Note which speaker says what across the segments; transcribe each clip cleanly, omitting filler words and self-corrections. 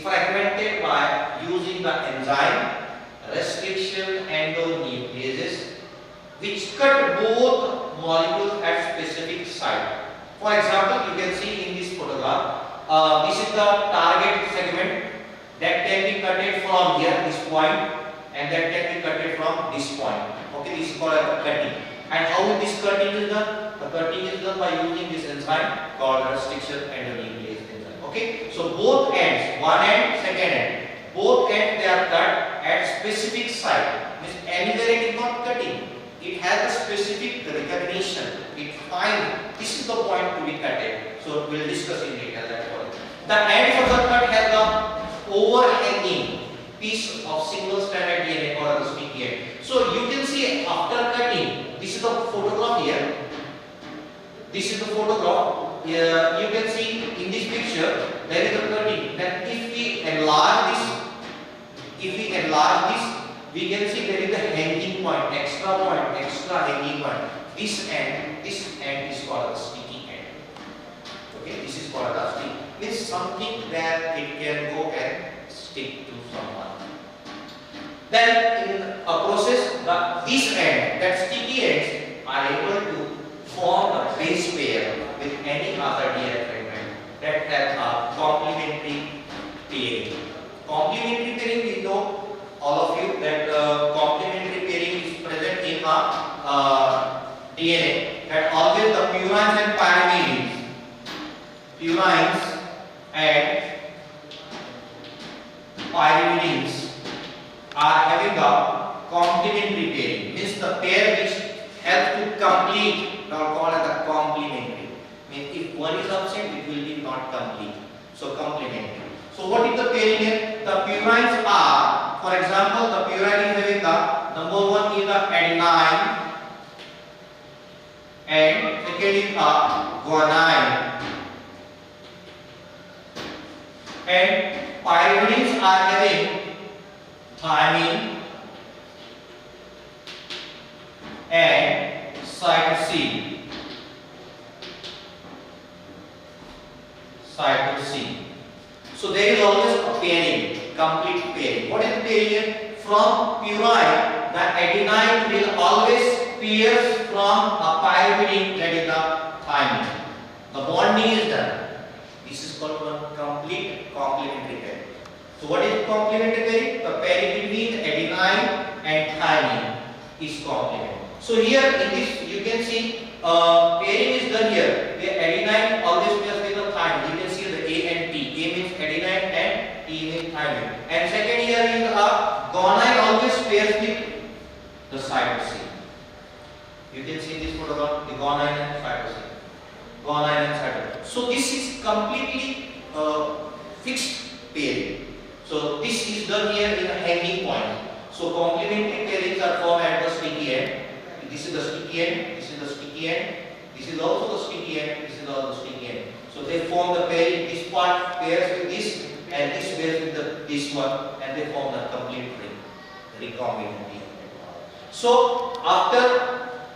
Speaker 1: fragmented by using the enzyme restriction endonucleases, which cut both molecules at specific site. For example, you can see in this photograph, this is the target segment that can be cutted from here, this point, and that can be cutted from this point. Okay, this is called as cutting. And how this cutting is done? The cutting is done by using this enzyme called restriction endonuclease enzyme. Okay, so both ends, one end, second end, both ends they are cut at specific site. Means anywhere it is not cutting. It has a specific recognition. It finds this is the point to be cutted. So we will discuss in detail that point. The ends of the cut has the overhanging piece of single stranded DNA called the sticky end. So you can see after cutting, this is the photograph here. This is the photograph. You can see in this picture there is a cutting. Then if we enlarge this, we can see there is a hanging point, extra hanging point. This end is called a sticky end. Okay, this is called a sticky. Means something where it can go and stick to someone. Then in a process, this end, that sticky ends are able to form a base pair with any other DNA fragment that has a complementary pairing. Complementary pairing, we know all of you that complementary pairing is present in a DNA, that always the purines and pyrimidines are having a complementary pairing. Means the pair which helps to complete, now called as the complementary. Means if one is absent, it will be not complete. So complementary. So what is the pairing here? The purines are, for example, the purine is having the number one is the adenine and second is the guanine, and pyrimidines are having thymine and cytosine. So there is always a pairing, complete pairing. What is the pairing here? From purine, the adenine will always pairs from a pyrimidine, that is the thymine. The bonding is done. This is called one complete complementary pairing. So what is complementary pairing? The pairing between adenine and thymine is complementary. So here in this you can see pairing is done here. The adenine always pairs with the thymine. You can see the A and T. A means adenine and T means thymine. And second here is a guanine always pairs with the cytosine. You can see this photograph, the guanine and cytosine. So this is completely fixed pairing. So this is done here in a hanging point. So complementary pairings are formed at the sticky end. This is the sticky end, this is the sticky end, this is also the sticky end, this is also the sticky end. So they form the pairing. This part pairs with this and this pairs with this one, and they form the complete ring, recombinant DNA. So after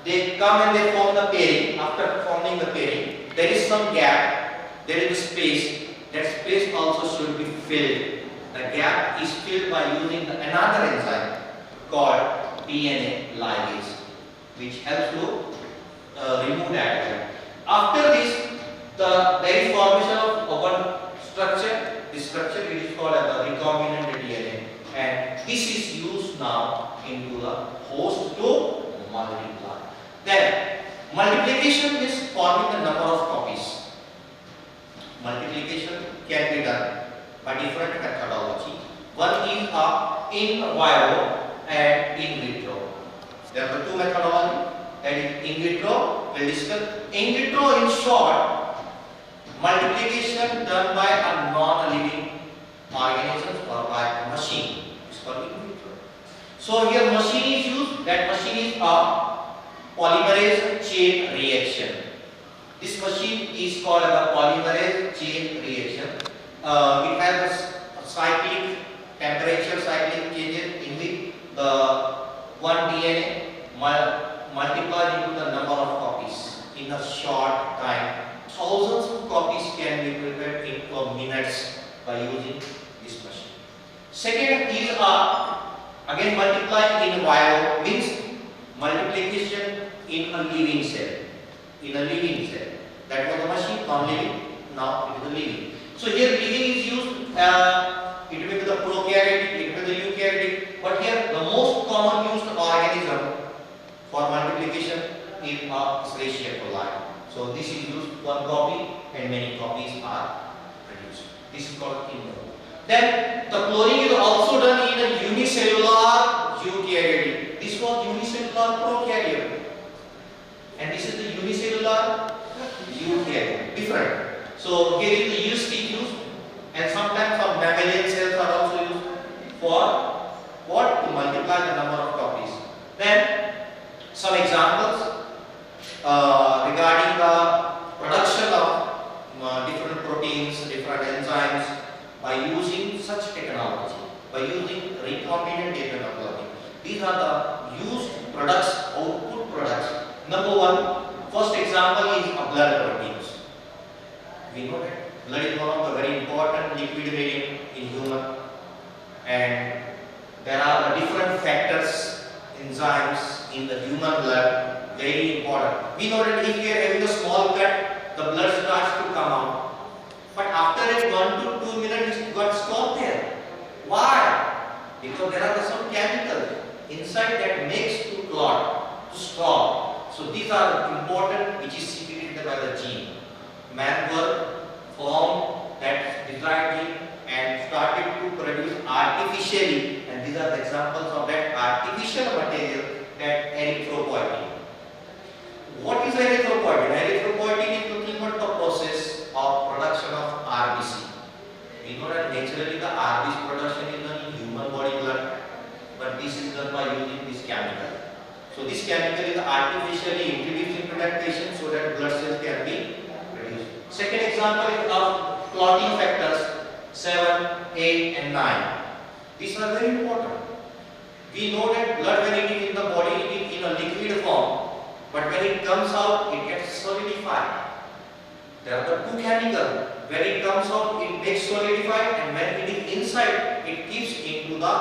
Speaker 1: they come and they form the pairing, after forming the pairing, there is some gap, there is a space. That space also should be filled. The gap is filled by using another enzyme called DNA ligase, which helps to remove that gap. After this, there is formation of one structure. This structure is called as the recombinant DNA, and this is used now into the host to multiply. Then multiplication is forming the number of copies. Multiplication can be done by different methodology. One is in vivo and in vitro. There are the two methodologies. That is in vitro. We'll discuss. In vitro, in short, multiplication done by a non-living organism or by a machine. It's called in vitro. So here machine is used. That machine is a polymerase chain reaction. This machine is called the polymerase chain reaction. It has a cyclic temperature cyclic changes in which the one DNA multiplied into the number of copies in a short time. Thousands of copies can be prepared in minutes by using this Second is again multiplying in vivo means multiplication in a living cell. In a living cell. That was the machine, non-living. Now it is the living. So here living is used. It may be the prokaryotic, it may be the eukaryotic. But here the most common used organism for multiplication is Escherichia coli. So this is used one copy and many copies are produced. This is called immunity. Then the cloning is also done in a unicellular eukaryotic. This was unicellular prokaryote, and this is the unicellular eukaryote. Different. So here is the yeast used, and sometimes some mammalian cells are also used for what? To multiply the number of copies. Then some examples regarding the production of different proteins, different enzymes by using such technology, by using recombinant technology. These are the used products, output products. Number one, first example is blood proteins. We know that blood is one of the very important liquid medium in human, and there are the different factors, enzymes in the human blood, very important. We know that if we are having a small cut, the blood starts to come out. But after 1 to 2 minutes, it got stopped there. Why? Because there are some chemicals inside that makes to clot, to stop. So these are important, which is secreted by the gene. Man formed that desired gene and started to produce artificially, and these are the examples of that artificial material, that erythropoietin. What is erythropoietin? Erythropoietin is nothing but the process of production of RBC. We know that naturally the RBC production is done in human body blood, but this is done by using this chemical. So this chemical is artificially introduced into that patient so that blood cells can be produced. Second example is of clotting factors 7, 8 and 9. These are very important. We know that blood, when it is in the body, it is in a liquid form, but when it comes out, it gets solidified. There are the two chemicals. When it comes out, it makes solidified, and when it is inside, it keeps into the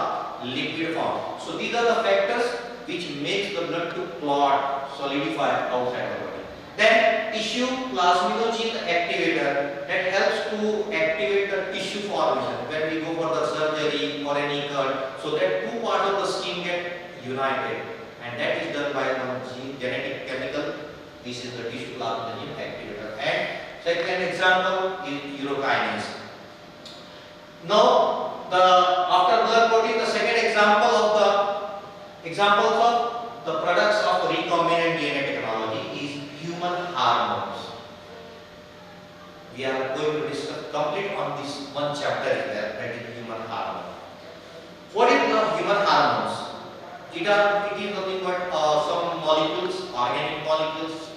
Speaker 1: liquid form. So these are the factors which makes the blood to clot, solidify outside the body. Then tissue plasminogen activator, that helps to activate the tissue formation when we go for the surgery or any cut, so that two parts of the skin get united, and that is done by one genetic chemical. This is the tissue plasminogen activator. And second example is urokinase. Now after blood protein, the second example of the products of recombinant DNA technology is human hormones. We are going to discuss complete on this one chapter there, that is human hormone. What is the human hormones? It is nothing but some molecules, organic molecules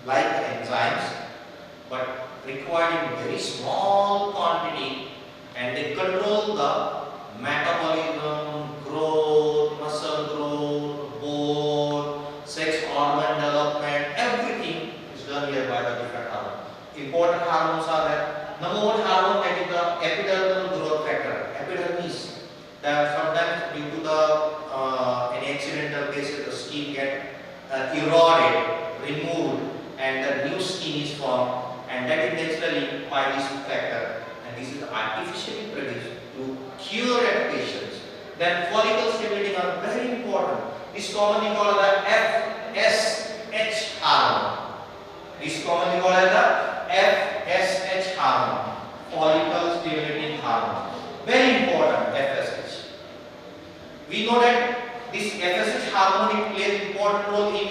Speaker 1: like enzymes, but required in very small quantity, and they control the metabolism, growth, muscle growth, bone, sex hormone development, everything is done here by the different hormones. Important hormones are there. Number one hormone, that is the epidermal growth factor, epidermis. That sometimes due to the any accidental cases, the skin get eroded, removed, and the new skin is formed, and that is naturally by this factor, and this is artificially produced to cure patients. Then follicle stimulating are very important. This commonly called the FSH hormone. This commonly called as the FSH hormone, follicle stimulating hormone. Very important, FSH. We know that this FSH hormone, it plays important role in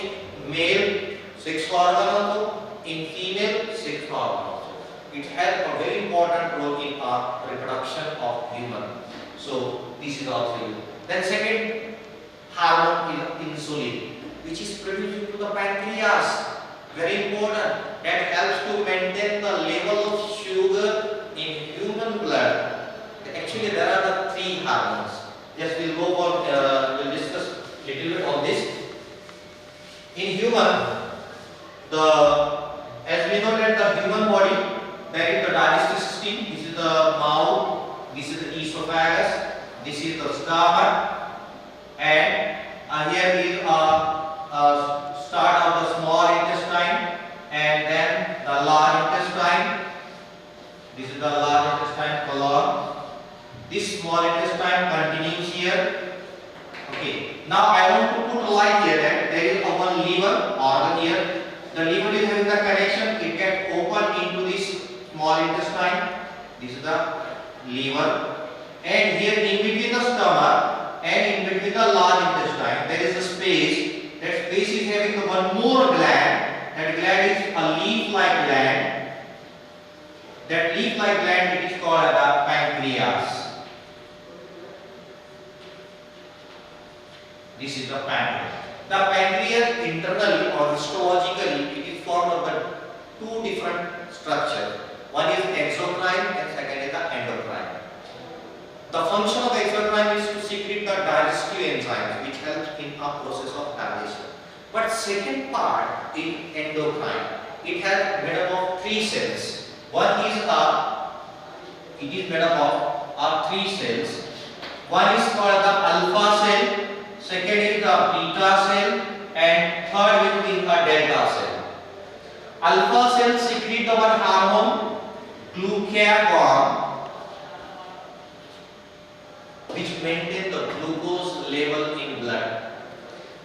Speaker 1: male sex organ also, in female sex organ also. It has a very important role in reproduction of human. So this is also used. Then second hormone is insulin, which is produced into the pancreas. Very important. That helps to maintain the level of sugar in human blood. Actually, there are the three hormones. Yes, we'll go on. We'll discuss a little bit on this. In human, as we know that the human body, there is the digestive system. This is the mouth. This is the esophagus. This is the stomach, and here is start of the small intestine, and then the large intestine. This is the large intestine colon. This small intestine continues here. Okay. Now I want to put a light here that there is one liver organ here. The liver is having the connection. It can open into this small intestine. This is the liver. And here in between the stomach and in between the large intestine, there is a space. That space is having one more gland. That gland is a leaf-like gland. That leaf-like gland it is called as the pancreas. This is the pancreas. The pancreas internally or histologically it is formed of the two different structures. One is exocrine and second is the endocrine. The function of exocrine is to secrete the digestive enzymes which help in a process of digestion. But second part is endocrine. It has made up of three cells. One is it is made up of three cells. One is called the alpha cell. Second is the beta cell, and third will be the delta cell. Alpha cell secrete the one hormone glucagon, which maintain the glucose level in blood.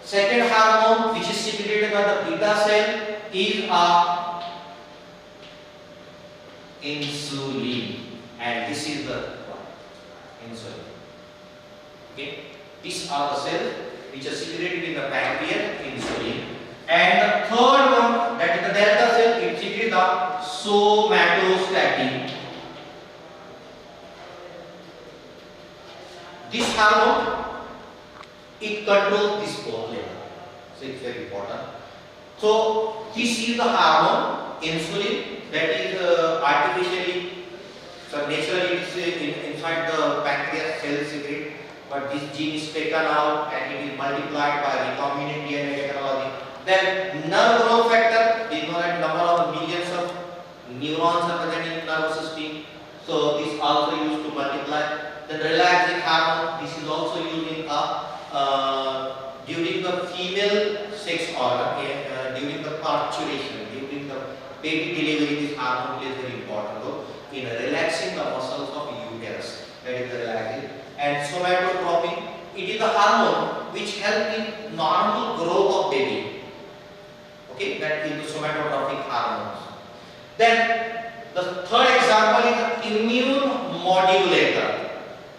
Speaker 1: Second hormone which is secreted by the beta cell is insulin, and this is the insulin. Okay. These are the cells which are secreted in the pancreas, insulin. And the third one, that is the delta cell, it secretes the somatostatin. This hormone, it controls this both level. So it's very important. So this is the hormone, insulin, that is artificially, so naturally it is inside the pancreas cell secret. But this gene is taken out and it is multiplied by recombinant DNA technology. Then nerve growth factor, we know that number of millions of neurons are present in the nervous system. So this also used to multiply. Then relaxing hormone, this is also used in during the female sex organ, during the parturition, during the baby delivery. This hormone plays very important role in relaxing the muscles of uterus. That is the relaxing. And somatotropin, it is the hormone which helps in normal growth of baby. Okay, that is the somatotrophic hormones. Then the third example is the immune modulator.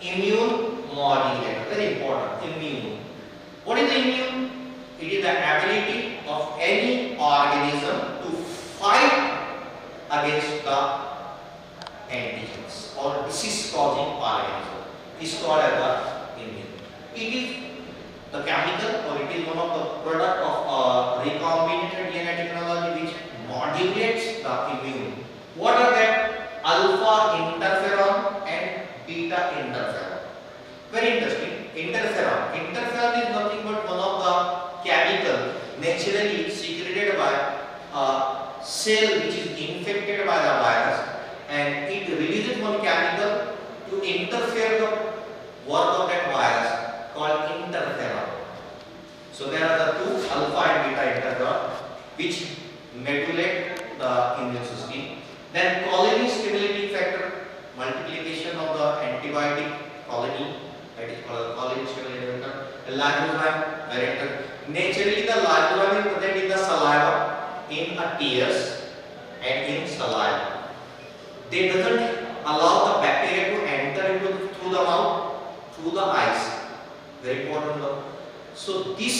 Speaker 1: Immune modulator, very important. Immune. What is the immune? It is the ability of any organism to fight against the antigens or disease-causing organism. Is called as the immune. It is the chemical or it is one of the product of recombinant DNA technology which modulates the immune. What are that? Alpha interferon and beta interferon. Very interesting. Interferon. Interferon is nothing but one of the chemical naturally secreted by a cell which is infected by the virus, and it releases one chemical to interfere the work of that virus called interferon. So there are the two alpha and beta interferon which modulate the immune system. Then colony stimulating factor, multiplication of the antibiotic colony, that is called colony stimulating factor. Lysozyme director. Naturally the lysozyme is present in the saliva, in a tears and in saliva. They doesn't allow the bacteria to enter into through the mouth, through the eyes. Very important though. So this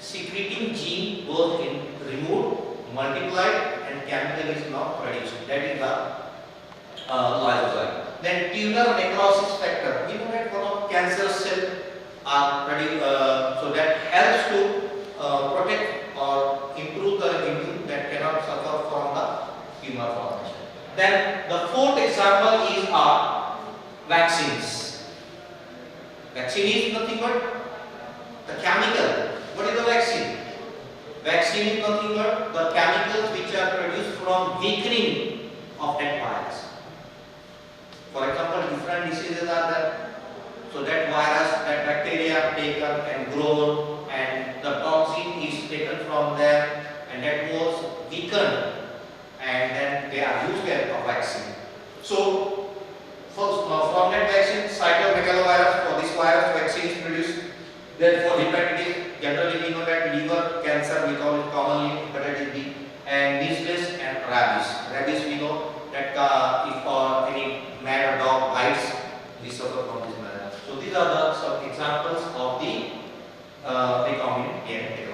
Speaker 1: secreting gene goes in, removed, multiplied, and chemical is now produced. That is the lysozyme. Then tubular necrosis factor. We know that one of cancer cells are produced, so that helps to protect or improve the immune that cannot suffer from the tumor formation. Then the fourth example is vaccines. Vaccine is nothing but the chemical. What is the vaccine? Vaccine is nothing but the chemicals which are produced from weakening of that virus. For example, different diseases are there. So that So from that vaccine, cytomegalovirus, for this virus vaccine is produced. Then for hepatitis, generally we know that liver cancer, we call it commonly hepatitis B, and measles and rabies. Rabies we know that if any man or dog bites, we suffer from this malady. So these are the some examples of the recombinant DNA.